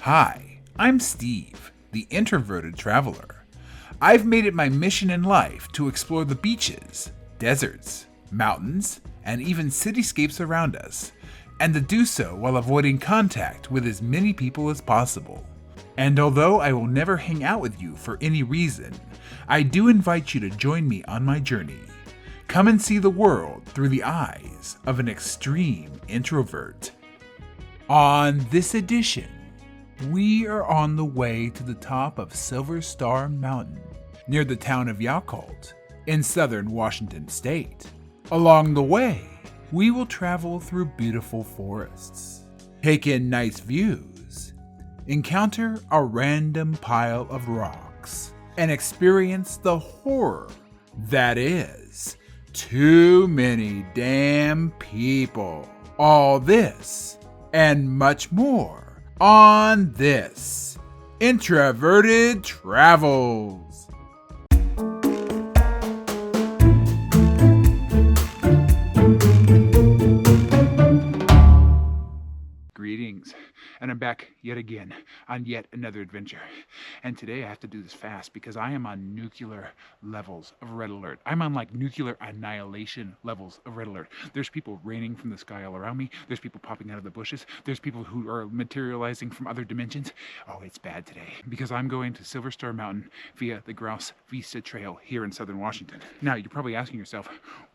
Hi, I'm Steve, the introverted traveler. I've made it my mission in life to explore the beaches, deserts, mountains, and even cityscapes around us, and to do so while avoiding contact with as many people as possible. And although I will never hang out with you for any reason, I do invite you to join me on my journey. Come and see the world through the eyes of an extreme introvert. On this edition, we are on the way to the top of Silver Star Mountain, near the town of Yakult, in southern Washington state. Along the way, we will travel through beautiful forests, take in nice views, encounter a random pile of rocks, and experience the horror that is too many damn people. All this and much more on this Introverted Travels. Greetings, and I'm back yet again on yet another adventure. And today I have to do this fast because I am on nuclear levels of red alert. I'm on like nuclear annihilation levels of red alert. There's people raining from the sky all around me. There's people popping out of the bushes. There's people who are materializing from other dimensions. Oh, it's bad today because I'm going to Silver Star Mountain via the Grouse Vista Trail here in southern Washington. Now, you're probably asking yourself,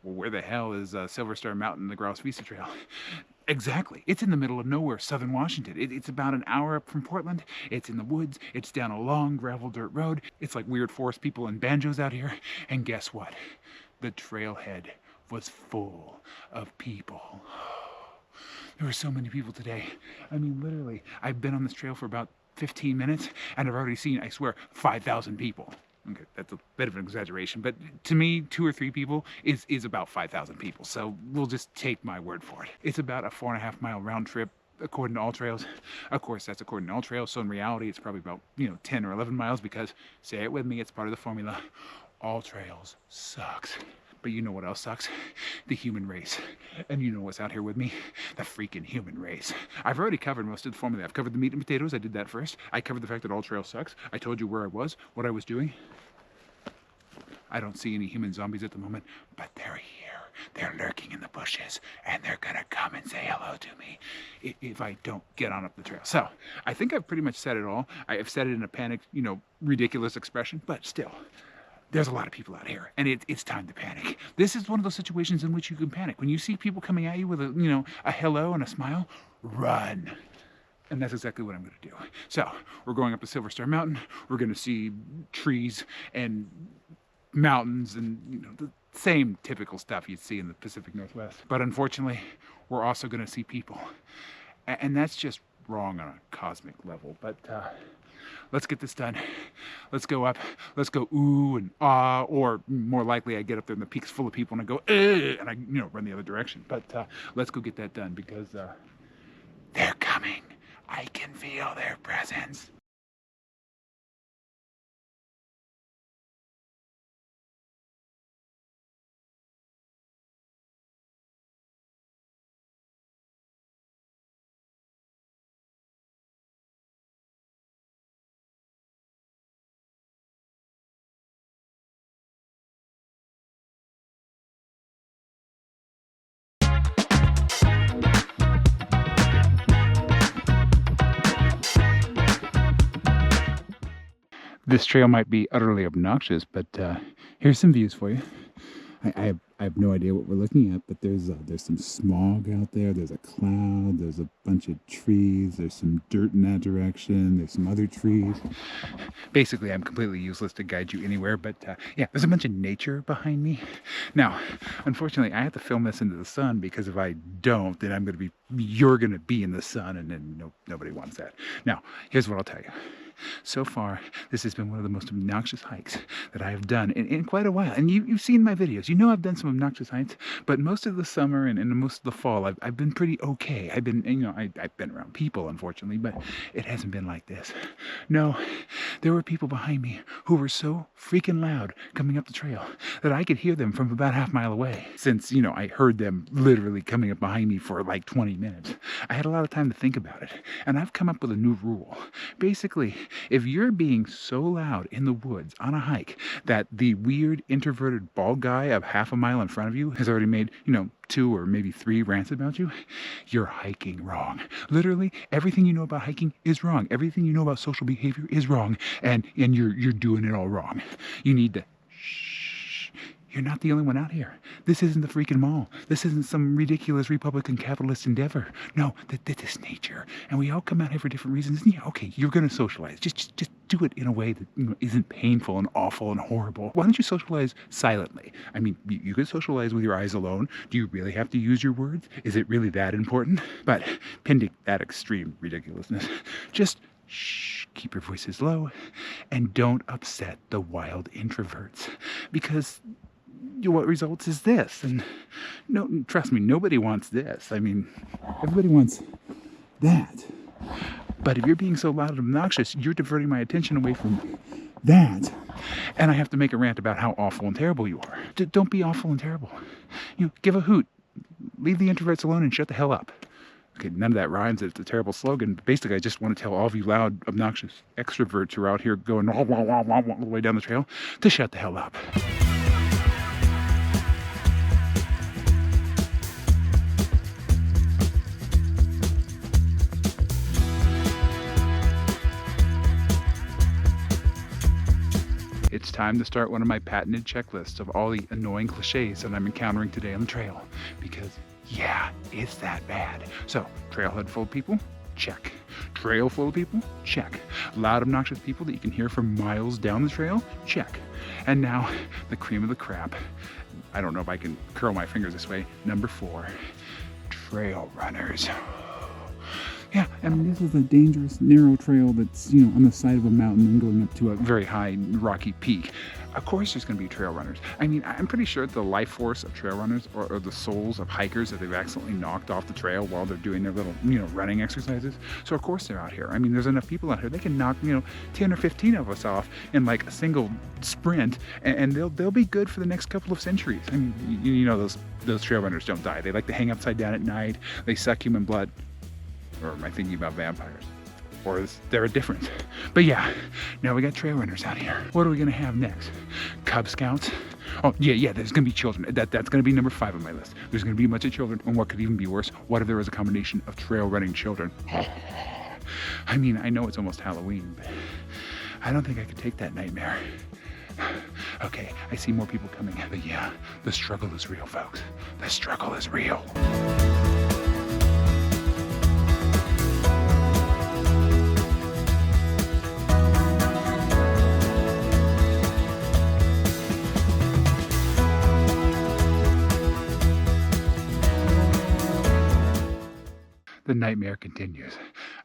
well, where the hell is Silver Star Mountain, the Grouse Vista Trail? Exactly. It's in the middle of nowhere, southern Washington. It's about an hour up from Portland. It's in the woods. It's down a long gravel dirt road. It's like weird forest people and banjos out here. And guess what? The trailhead was full of people. There were so many people today. I mean, literally, I've been on this trail for about 15 minutes and I've already seen, I swear, 5,000 people. Okay, that's a bit of an exaggeration, but to me, 2 or 3 people is about 5,000 people. So we'll just take my word for it. It's about a 4.5 mile round trip, according to All Trails. Of course, that's according to All Trails. So in reality, it's probably about 10 or 11 miles because, say it with me, it's part of the formula. All Trails sucks. But you know what else sucks? The human race. And you know what's out here with me? The freaking human race. I've already covered most of the formula. I've covered the meat and potatoes. I did that first. I covered the fact that All Trail sucks. I told you where I was, what I was doing. I don't see any human zombies at the moment, but they're here. They're lurking in the bushes, and they're gonna come and say hello to me if I don't get on up the trail. So, I think I've pretty much said it all. I've said it in a panicked, ridiculous expression, but still. There's a lot of people out here, and it's time to panic. This is one of those situations in which you can panic. When you see people coming at you with a hello and a smile, run. And that's exactly what I'm going to do. So, we're going up to Silver Star Mountain. We're going to see trees and mountains and the same typical stuff you'd see in the Pacific Northwest. But unfortunately, we're also going to see people. And that's just wrong on a cosmic level. But let's get this done. Let's go up. Let's go ooh and ah, or more likely I get up there and the peak's full of people and I go and I run the other direction. But let's go get that done because they're coming. I can feel their presence. This trail might be utterly obnoxious, but here's some views for you. I have no idea what we're looking at, but there's some smog out there. There's a cloud. There's a bunch of trees. There's some dirt in that direction. There's some other trees. Basically, I'm completely useless to guide you anywhere, but yeah, there's a bunch of nature behind me. Now, unfortunately, I have to film this into the sun because if I don't, then you're gonna be in the sun, and then nobody wants that. Now, here's what I'll tell you. So far, this has been one of the most obnoxious hikes that I have done in quite a while. And you've seen my videos. You know I've done some obnoxious hikes, but most of the summer and most of the fall, I've been pretty okay. I've been, I've been around people, unfortunately, but it hasn't been like this. No, There were people behind me who were so freaking loud coming up the trail that I could hear them from about half mile away. Since, I heard them literally coming up behind me for like 20 minutes. I had a lot of time to think about it. And I've come up with a new rule. Basically, if you're being so loud in the woods on a hike that the weird introverted bald guy of half a mile in front of you has already made, 2 or maybe 3 rants about you, you're hiking wrong. Literally, everything you know about hiking is wrong. Everything you know about social behavior is wrong, and you're doing it all wrong. You need to shh. You're not the only one out here. This isn't the freaking mall. This isn't some ridiculous Republican capitalist endeavor. No, this is nature, and we all come out here for different reasons. Yeah, okay, you're gonna socialize. Just do it in a way that isn't painful and awful and horrible. Why don't you socialize silently? I mean, you could socialize with your eyes alone. Do you really have to use your words? Is it really that important? But pending that extreme ridiculousness, just shh, keep your voices low, and don't upset the wild introverts, because what results is this. And no, trust me, nobody wants this. I mean, everybody wants that. But if you're being so loud and obnoxious, you're diverting my attention away from that. And I have to make a rant about how awful and terrible you are. Don't be awful and terrible. Give a hoot. Leave the introverts alone and shut the hell up. Okay, none of that rhymes. It's a terrible slogan. But basically, I just want to tell all of you loud, obnoxious extroverts who are out here going wah, wah, wah, wah, wah, all the way down the trail to shut the hell up. It's time to start one of my patented checklists of all the annoying cliches that I'm encountering today on the trail. Because, yeah, it's that bad. So, trailhead full of people? Check. Trail full of people? Check. Loud, obnoxious people that you can hear from miles down the trail? Check. And now, the cream of the crop. I don't know if I can curl my fingers this way. Number 4, trail runners. Yeah, I mean, this is a dangerous, narrow trail that's, on the side of a mountain and going up to a very high, rocky peak. Of course there's going to be trail runners. I mean, I'm pretty sure the life force of trail runners are the souls of hikers that they've accidentally knocked off the trail while they're doing their little, running exercises. So of course they're out here. I mean, there's enough people out here. They can knock, 10 or 15 of us off in like a single sprint, and they'll be good for the next couple of centuries. I mean, those trail runners don't die. They like to hang upside down at night. They suck human blood. Or am I thinking about vampires? Or is there a difference? But yeah, now we got trail runners out here. What are we gonna have next? Cub Scouts? Oh, yeah, there's gonna be children. That's gonna be number 5 on my list. There's gonna be a bunch of children, and what could even be worse, what if there was a combination of trail running children? I mean, I know it's almost Halloween, but I don't think I could take that nightmare. Okay, I see more people coming, but yeah, the struggle is real, folks. The struggle is real. The nightmare continues.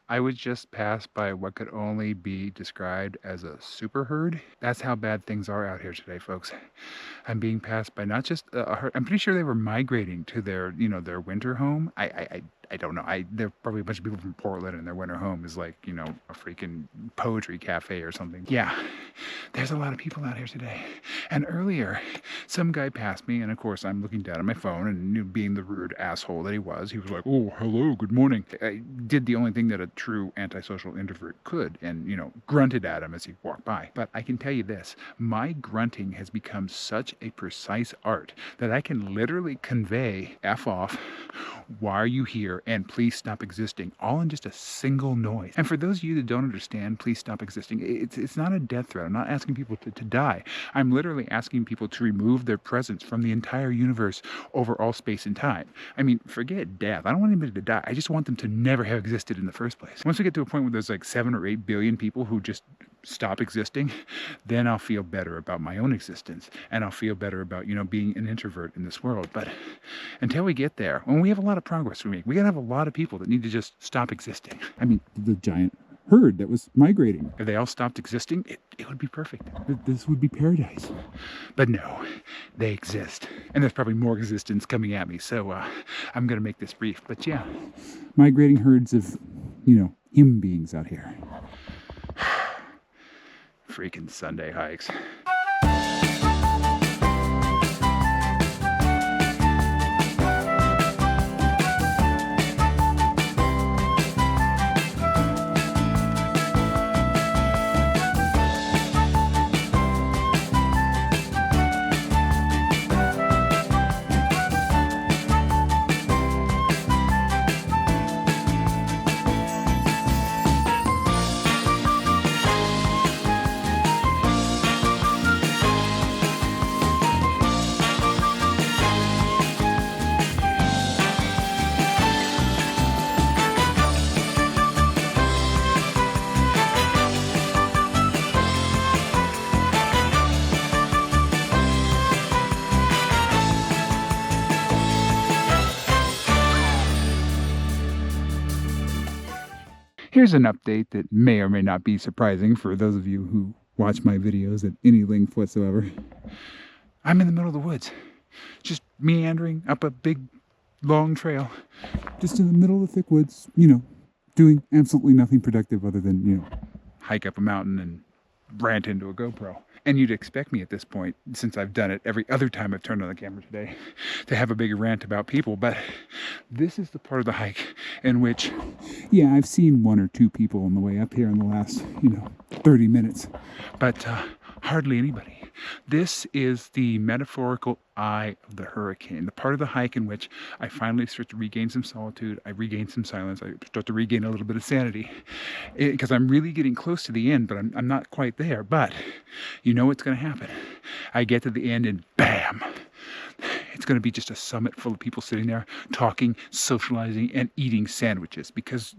I was just passed by what could only be described as a super herd. That's how bad things are out here today, folks. I'm being passed by not just a herd. I'm pretty sure they were migrating to their, their winter home. I don't know. There are probably a bunch of people from Portland, and their winter home is like, a freaking poetry cafe or something. Yeah, there's a lot of people out here today. And earlier, some guy passed me, and of course, I'm looking down at my phone, and being the rude asshole that he was like, "Oh, hello, good morning." I did the only thing that a true antisocial introvert could, and, grunted at him as he walked by. But I can tell you this, my grunting has become such a precise art that I can literally convey F off, why are you here, and please stop existing, all in just a single noise. And for those of you that don't understand, please stop existing, it's not a death threat. I'm not asking people to die. I'm literally asking people to remove their presence from the entire universe over all space and time. I mean, forget death. I don't want anybody to die. I just want them to never have existed in the first place. Once we get to a point where there's like 7 or 8 billion people who just stop existing, then I'll feel better about my own existence, and I'll feel better about, being an introvert in this world. But until we get there, when we have a lot of progress to make, we gotta have a lot of people that need to just stop existing. I mean, the giant herd that was migrating, if they all stopped existing, it would be perfect. This would be paradise. But no, they exist, and there's probably more existence coming at me, so I'm gonna make this brief. But yeah, migrating herds of human beings out here. Freaking Sunday hikes. Here's an update that may or may not be surprising for those of you who watch my videos at any length whatsoever. I'm in the middle of the woods, just meandering up a big, long trail, just in the middle of the thick woods, you know, doing absolutely nothing productive other than, you know, hike up a mountain and rant into a GoPro. And you'd expect me at this point, since I've done it every other time I've turned on the camera today, to have a big rant about people. But this is the part of the hike in which, yeah, I've seen one or two people on the way up here in the last, 30 minutes. But hardly anybody. This is the metaphorical eye of the hurricane, the part of the hike in which I finally start to regain some solitude, I regain some silence, I start to regain a little bit of sanity. Because I'm really getting close to the end, but I'm not quite there. But you know what's going to happen. I get to the end and bam! It's going to be just a summit full of people sitting there talking, socializing, and eating sandwiches. Because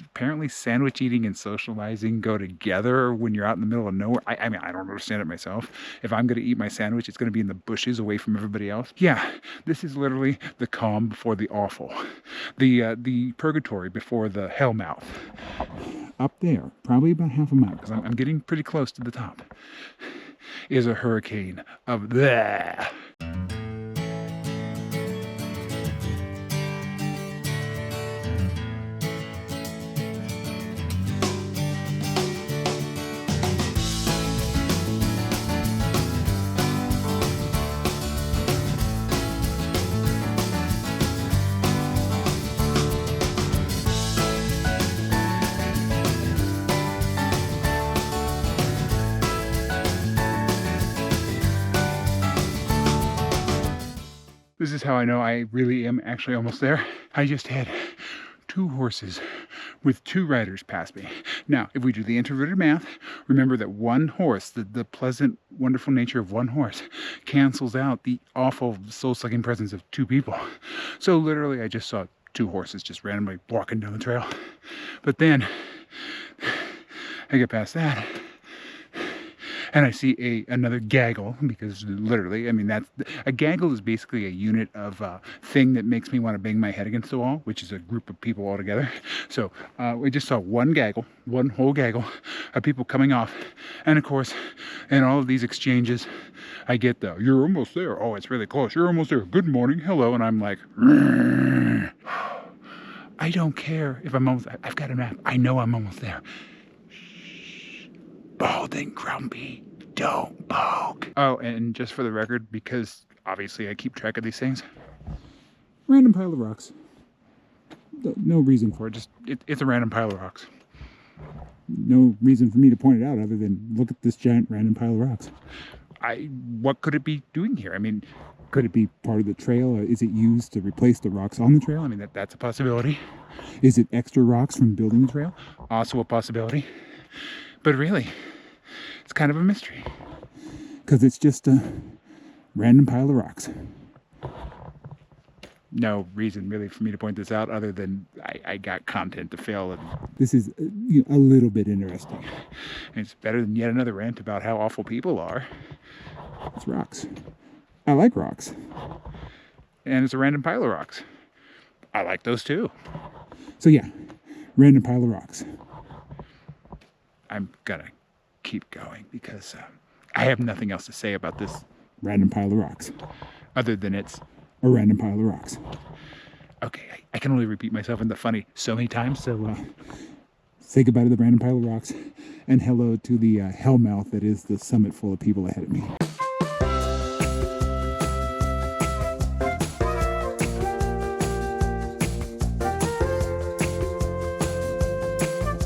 apparently sandwich eating and socializing go together when you're out in the middle of nowhere. I mean, I don't understand it myself. If I'm going to eat my sandwich, it's going to be in the bushes away from everybody else. Yeah, this is literally the calm before the awful. The purgatory before the hellmouth. Up there, probably about half a mile, because I'm getting pretty close to the top, is a hurricane of there. This is how I know I really am actually almost there. I just had 2 horses with 2 riders pass me. Now, if we do the introverted math, remember that one horse, the pleasant, wonderful nature of one horse, cancels out the awful, soul-sucking presence of 2 people. So literally, I just saw 2 horses just randomly walking down the trail. But then, I get past that, and I see another gaggle, because literally, I mean, a gaggle is basically a unit of thing that makes me want to bang my head against the wall, which is a group of people all together. So we just saw one whole gaggle of people coming off. And of course, in all of these exchanges, I get the, "You're almost there. Oh, it's really close. You're almost there. Good morning. Hello." And I'm like, I don't care if I'm almost, I've got a map. I know I'm almost there. Bald and grumpy, don't poke. Oh, and just for the record, because obviously I keep track of these things, random pile of rocks. No reason for it, just it's a random pile of rocks. No reason for me to point it out other than look at this giant random pile of rocks. What could it be doing here? I mean, could it be part of the trail? Is it used to replace the rocks on the trail? I mean, that's a possibility. Is it extra rocks from building the trail? Also a possibility. But really, it's kind of a mystery. Because it's just a random pile of rocks. No reason really for me to point this out other than I got content to fill. And this is a little bit interesting. And it's better than yet another rant about how awful people are. It's rocks. I like rocks. And it's a random pile of rocks. I like those too. So yeah, random pile of rocks. I'm gonna keep going because I have nothing else to say about this random pile of rocks other than it's a random pile of rocks. Okay, I can only repeat myself in the funny so many times, so say goodbye to the random pile of rocks, and hello to the hellmouth that is the summit full of people ahead of me.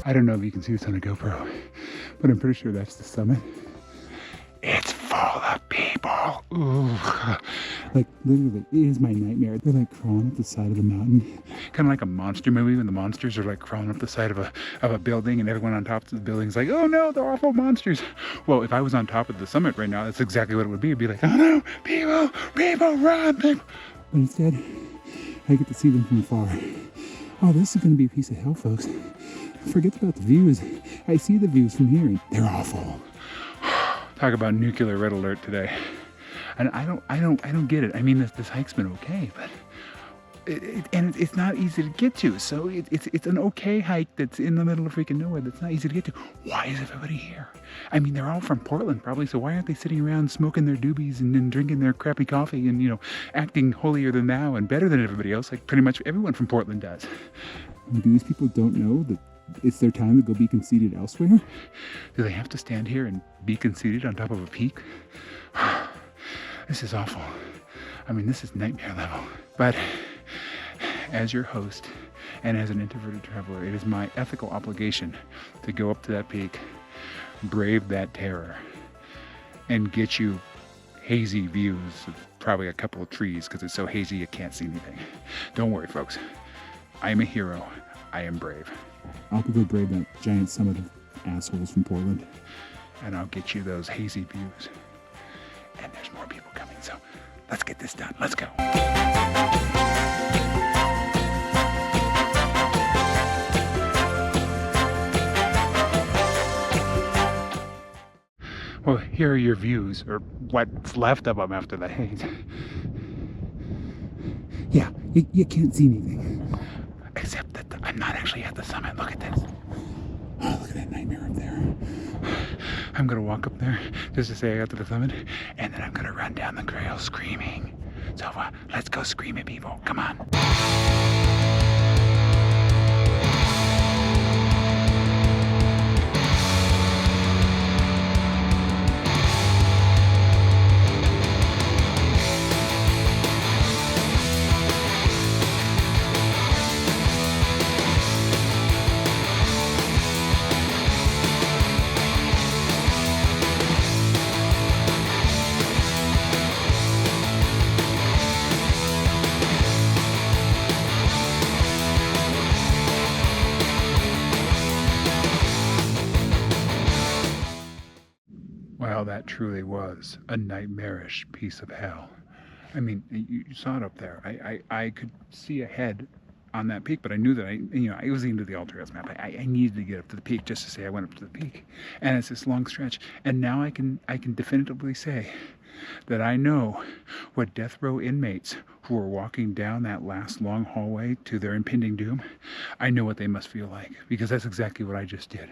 I don't know if you can see this on a GoPro, but I'm pretty sure that's the summit. It's full of people. Ooh. Like, literally, it is my nightmare. They're like crawling up the side of the mountain. Kind of like a monster movie when the monsters are like crawling up the side of a building and everyone on top of the building is like, oh no, they're awful monsters. Well, if I was on top of the summit right now, that's exactly what it would be. It'd be like, oh no, people, run, people. But instead, I get to see them from afar. Oh, this is going to be a piece of hell, folks. Forget about the views. I see the views from here and they're awful. Talk about nuclear red alert today. And I don't get it. I mean, this hike's been okay, but it's not easy to get to. So it's an okay hike that's in the middle of freaking nowhere that's not easy to get to. Why is everybody here? I mean, they're all from Portland probably, so why aren't they sitting around smoking their doobies and drinking their crappy coffee and, you know, acting holier than thou and better than everybody else, like pretty much everyone from Portland does? Do these people don't know that it's their time to go be conceited elsewhere? Do they have to stand here and be conceited on top of a peak? This is awful. I mean, this is nightmare level. But as your host and as an introverted traveler, it is my ethical obligation to go up to that peak, brave that terror, and get you hazy views of probably a couple of trees because it's so hazy you can't see anything. Don't worry, folks. I am a hero. I am brave. I'll go brave that giant summit of assholes from Portland. And I'll get you those hazy views. And there's more people coming, so let's get this done. Let's go. Well, here are your views, or what's left of them after the haze. Yeah, you can't see anything. Except that I'm not actually at the summit. Look at this. Oh, look at that nightmare up there. I'm gonna walk up there just to say I got to the summit, and then I'm gonna run down the trail screaming. So let's go scream at people. Come on. Well, that truly was a nightmarish piece of hell. I mean, you saw it up there. I could see ahead on that peak, but I knew that I was into the All Trails map. I needed to get up to the peak just to say I went up to the peak. And it's this long stretch. And now I can definitively say that I know what death row inmates who are walking down that last long hallway to their impending doom, I know what they must feel like, because that's exactly what I just did.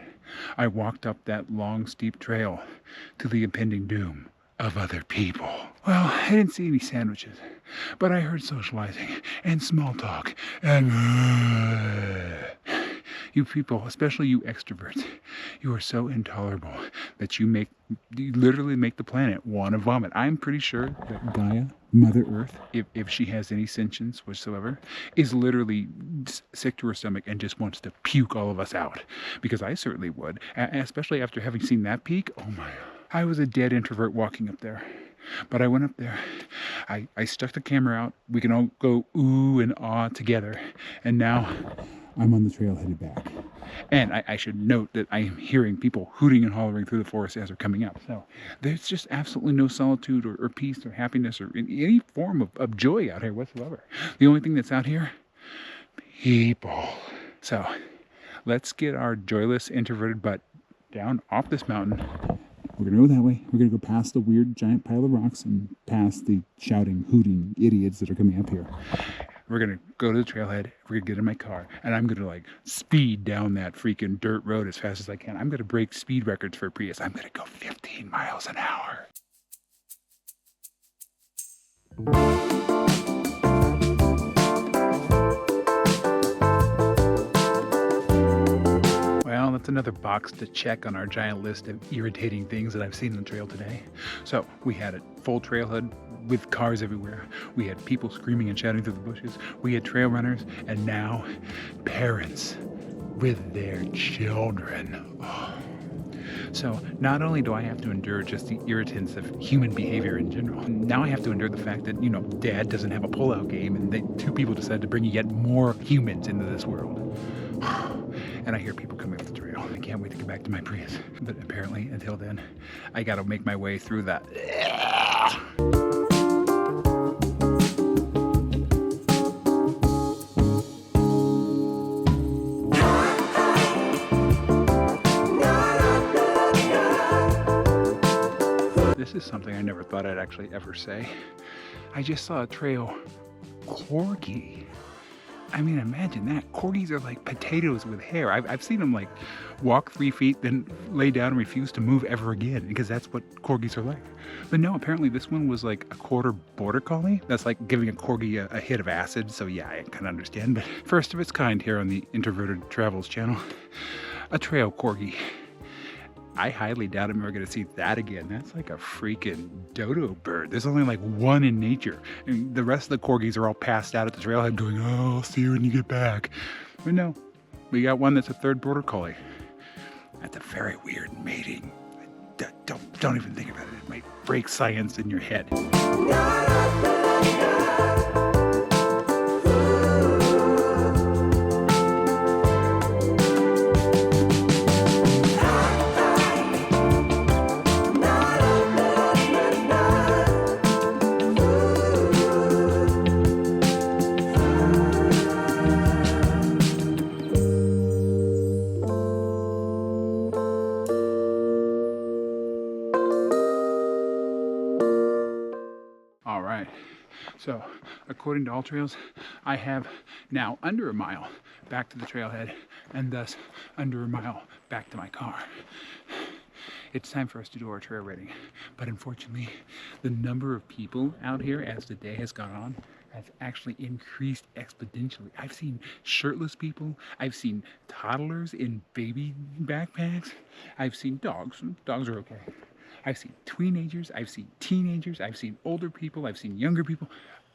I walked up that long, steep trail to the impending doom of other people. Well, I didn't see any sandwiches, but I heard socializing and small talk and you people, especially you extroverts, you are so intolerable that you literally make the planet want to vomit. I'm pretty sure that Gaia, Mother Earth, if she has any sentience whatsoever, is literally sick to her stomach and just wants to puke all of us out. Because I certainly would, especially after having seen that peak. Oh my, I was a dead introvert walking up there. But I went up there, I stuck the camera out, we can all go ooh and ah together, and now I'm on the trail headed back. And I should note that I am hearing people hooting and hollering through the forest as they're coming up. So there's just absolutely no solitude or peace or happiness or any form of joy out here whatsoever. The only thing that's out here, people. So let's get our joyless, introverted butt down off this mountain. We're going to go that way. We're going to go past the weird giant pile of rocks and past the shouting, hooting idiots that are coming up here. We're going to go to the trailhead. We're going to get in my car. And I'm going to speed down that freaking dirt road as fast as I can. I'm going to break speed records for a Prius. I'm going to go 15 miles an hour. Well, that's another box to check on our giant list of irritating things that I've seen on the trail today. So we had a full trailhead with cars everywhere. We had people screaming and shouting through the bushes. We had trail runners, and now parents with their children. Oh. So not only do I have to endure just the irritants of human behavior in general, now I have to endure the fact that, you know, dad doesn't have a pullout game and two people decided to bring yet more humans into this world. And I hear people coming up the trail. I can't wait to get back to my Prius. But apparently, until then, I gotta make my way through that. This is something I never thought I'd actually ever say. I just saw a trail corgi. I mean, imagine that. Corgis are like potatoes with hair. I've seen them like walk 3 feet, then lay down and refuse to move ever again, because that's what corgis are like. But no, apparently this one was like a quarter border collie. That's like giving a corgi a hit of acid. So yeah, I kind of understand. But first of its kind here on the Introverted Travels channel, a trail corgi. I highly doubt I'm ever going to see that again. That's like a freaking dodo bird. There's only like one in nature. And the rest of the corgis are all passed out at the trailhead going, oh, I'll see you when you get back. But no, we got one that's a third border collie. That's a very weird mating. Don't even think about it. It might break science in your head. All right, so according to AllTrails, I have now under a mile back to the trailhead and thus under a mile back to my car. It's time for us to do our trail rating, but unfortunately, the number of people out here as the day has gone on has actually increased exponentially. I've seen shirtless people, I've seen toddlers in baby backpacks, I've seen dogs. Dogs are okay. I've seen teenagers, I've seen teenagers, I've seen older people, I've seen younger people.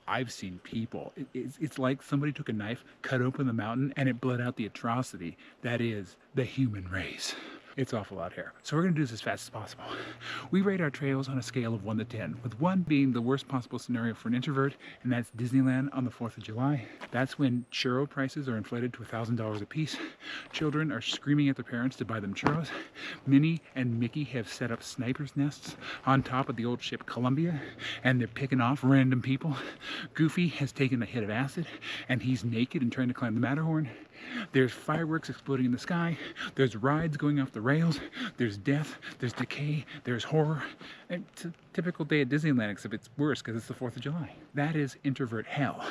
I've seen people. It's like somebody took a knife, cut open the mountain, and it bled out the atrocity that is the human race. It's awful out here. So we're gonna do this as fast as possible. We rate our trails on a scale of 1 to 10, with 1 being the worst possible scenario for an introvert, and that's Disneyland on the 4th of July. That's when churro prices are inflated to $1,000 a piece. Children are screaming at their parents to buy them churros. Minnie and Mickey have set up sniper's nests on top of the old ship Columbia, and they're picking off random people. Goofy has taken a hit of acid, and he's naked and trying to climb the Matterhorn. There's fireworks exploding in the sky. There's rides going off the rails. There's death. There's decay. There's horror. It's a typical day at Disneyland, except it's worse because it's the 4th of July. That is introvert hell.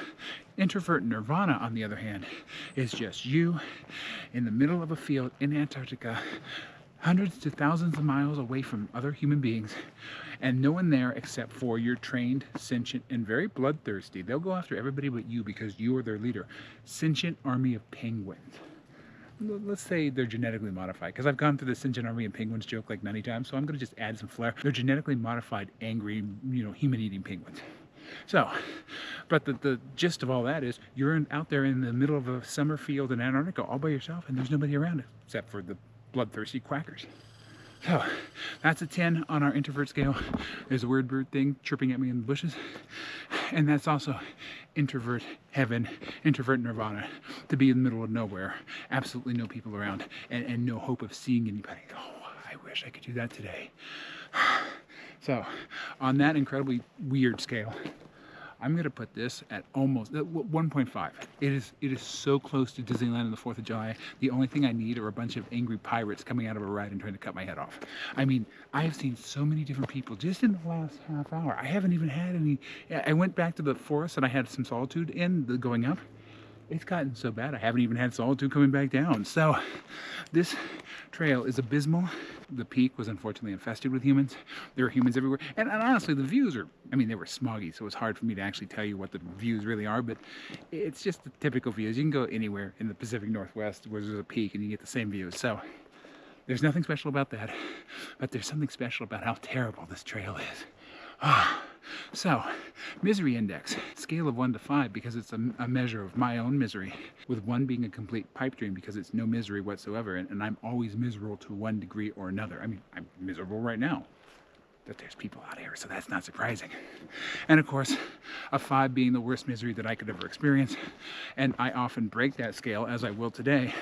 Introvert nirvana, on the other hand, is just you in the middle of a field in Antarctica, hundreds to thousands of miles away from other human beings, and no one there except for your trained, sentient, and very bloodthirsty. They'll go after everybody but you because you are their leader. Sentient army of penguins. Let's say they're genetically modified, because I've gone through the sentient army of penguins joke like 90 times, so I'm going to just add some flair. They're genetically modified, angry, human-eating penguins. So, but the gist of all that is you're out there in the middle of a summer field in Antarctica all by yourself, and there's nobody around except for the bloodthirsty quackers. So that's a 10 on our introvert scale. There's a weird bird thing chirping at me in the bushes. And that's also introvert heaven, introvert nirvana, to be in the middle of nowhere, absolutely no people around, and no hope of seeing anybody. Oh, I wish I could do that today. So on that incredibly weird scale, I'm going to put this at almost 1.5. It is so close to Disneyland on the 4th of July. The only thing I need are a bunch of angry pirates coming out of a ride and trying to cut my head off. I mean, I have seen so many different people just in the last half hour. I haven't even had any. I went back to the forest and I had some solitude in the going up. It's gotten so bad I haven't even had solitude coming back down. So this trail is abysmal. The peak was unfortunately infested with humans. There were humans everywhere. And honestly, the views are, they were smoggy, so it was hard for me to actually tell you what the views really are, but it's just the typical views. You can go anywhere in the Pacific Northwest where there's a peak and you get the same views. So There's nothing special about that, but there's something special about how terrible this trail is. Ah. So, misery index, scale of 1 to 5 because it's a measure of my own misery, with 1 being a complete pipe dream because it's no misery whatsoever, and I'm always miserable to one degree or another. I mean, I'm miserable right now, but there's people out here, so that's not surprising. And of course, a 5 being the worst misery that I could ever experience, and I often break that scale, as I will today,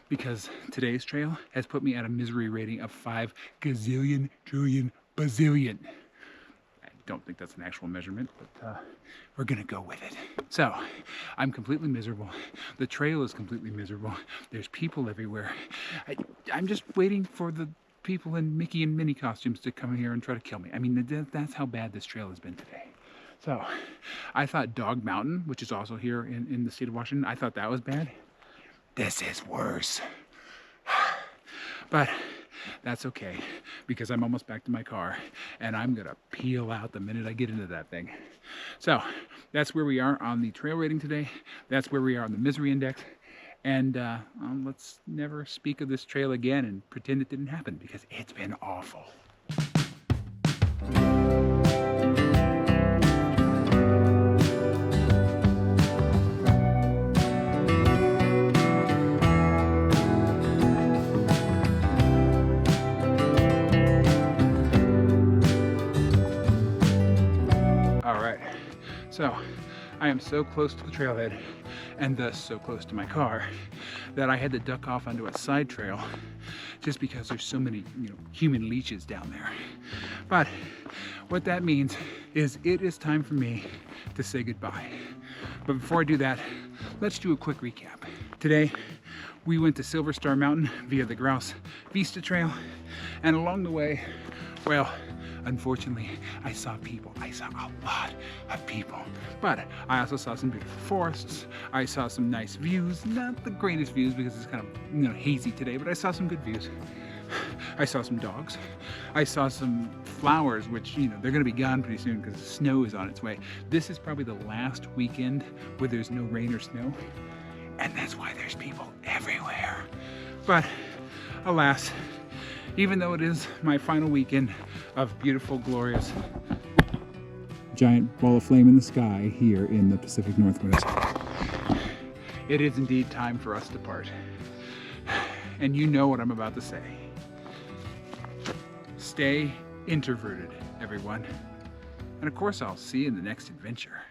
because today's trail has put me at a misery rating of 5 gazillion, trillion, bazillion. Don't think that's an actual measurement, but we're gonna go with it. So, I'm completely miserable. The trail is completely miserable. There's people everywhere. I'm just waiting for the people in Mickey and Minnie costumes to come here and try to kill me. I mean, that's how bad this trail has been today. So, I thought Dog Mountain, which is also here in the state of Washington, I thought that was bad. This is worse. But that's okay, because I'm almost back to my car and I'm gonna peel out the minute I get into that thing. So that's where we are on the trail rating today. That's where we are on the misery index. And let's never speak of this trail again and pretend it didn't happen, because it's been awful. So I am so close to the trailhead, and thus so close to my car, that I had to duck off onto a side trail just because there's so many, human leeches down there. But what that means is it is time for me to say goodbye. But before I do that, let's do a quick recap. Today, we went to Silver Star Mountain via the Grouse Vista Trail, and along the way, well, unfortunately, I saw people. I saw a lot of people. But I also saw some beautiful forests. I saw some nice views. Not the greatest views because it's kind of hazy today, but I saw some good views. I saw some dogs. I saw some flowers, which, they're going to be gone pretty soon because the snow is on its way. This is probably the last weekend where there's no rain or snow. And that's why there's people everywhere. But alas, even though it is my final weekend of beautiful, glorious, giant ball of flame in the sky here in the Pacific Northwest, it is indeed time for us to part. And you know what I'm about to say. Stay introverted, everyone. And of course, I'll see you in the next adventure.